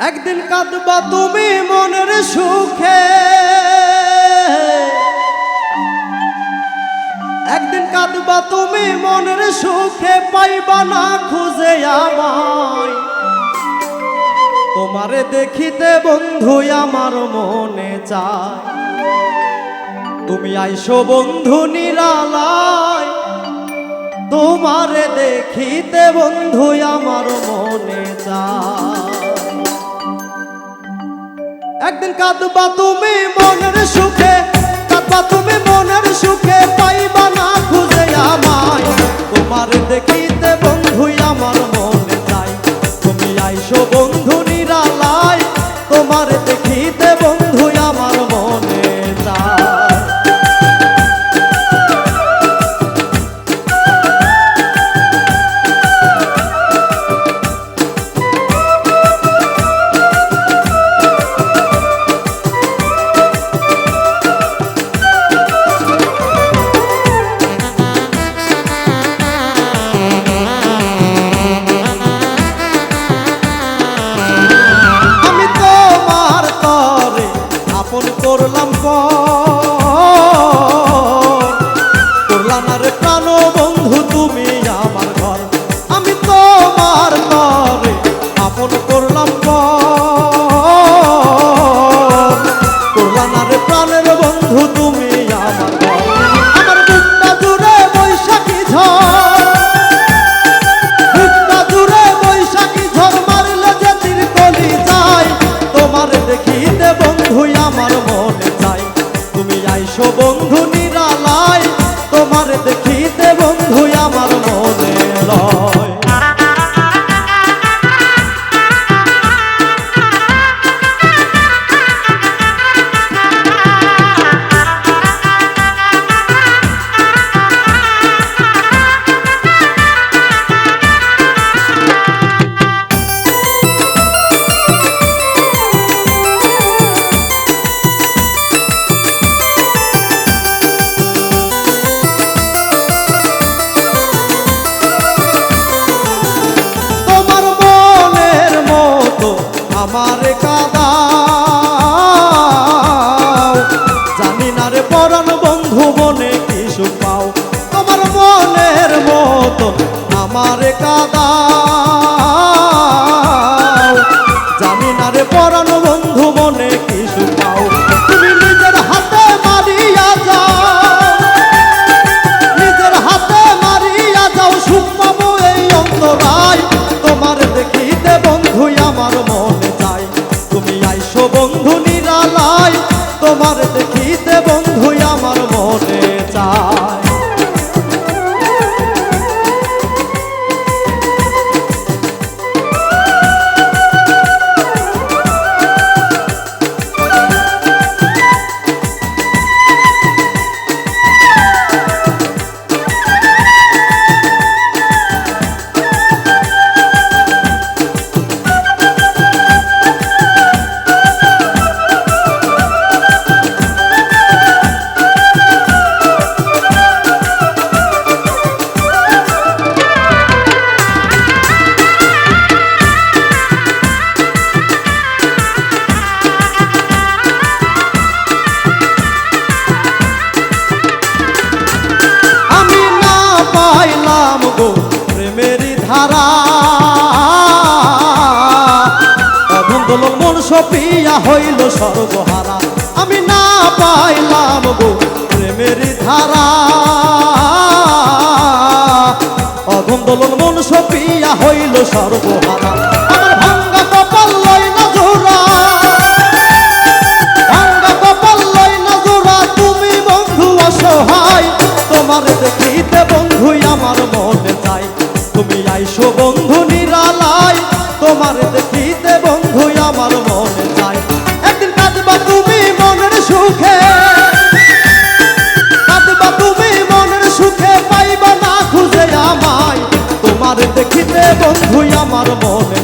একদিন কাঁদবা তুমি মনের সুখে, একদিন কাঁদবা তুমি মনের সুখে, পাইবা না খুঁজে আমায়। তোমারে দেখিতে বন্ধু আমার মনে চায়, তুমি আইসো বন্ধু নিরালায়। তোমারে দেখিতে বন্ধু আমার মনে চায়। একদিন কাঁদবা তুমি মনের সুখে, কাঁদবা তুমি মনের সুখে, পাইবা না খুঁজে আমায়। তোমারে দেখিতে বন্ধু আমার মনে চায়, তুমি আইসো বন্ধু নিরালায়। তোমারে দেখিতে বন্ধু আমার মনে চায়। করলাম করলাম না রে প্রাণ বন্ধু তুমি আমার ঘর। আমি তোমার তরে আপন করলাম করলাম না রে প্রাণের বন্ধু তুমি আমার ঘর। আমার বুকটা জুড়ে বৈশাখী ঝড়, বুকটা জুড়ে বৈশাখী ঝড়, মারলে যে তীর কলি যায়। তোমার দেখিতে বন্ধু আমার মনে চাই, তুমি আইসো বন্ধু নিরালায়। তোমার দেখিতে বন্ধু আমার মনে লয়। আমারে কাঁদাও, জানি না রে পরাণ বন্ধু মনে কি সুখ পাও। তোমার মনের মতো আমারে কাঁদাও, জানি না রে পরাণ বন্ধু মনে কি সুখ পাও। তুমি নিজের হাতে মারিয়া যাও, নিজের হাতে মারিয়া যাও, সুখ পাবো এই অন্তরায়। তোমার দেখিতে বন্ধু আমার মনে চাই, তুমি আইসো বন্ধু নিরালায়। তোমার দেখিতে বন্ধু আমার মনে চায়। প্রেমেরই ধারা অধন্দোলন মন সপিয়া হইল সর্বহারা। আমি না পাইলাম গো প্রেমেরই ধারা, অধন্দোলন মন সপিয়া হইল সর্বহারা। আমার ভাঙ্গা কপাল লই না জোড়া, ভাঙ্গা কপাল লই না জোড়া, তুমি বন্ধু অসহায়। তোমার দেখিতে বন্ধু আমার মনে চাই, তুমি আইসো বন্ধু নিরালায়। তোমার দেখিতে বন্ধু আমার মনে চাই। একদিন কাঁদবা তুমি মনের সুখে, কাঁদবা তুমি মনের সুখে, পাইবা না খুঁজে আমায়। তোমার দেখিতে বন্ধু আমার মনে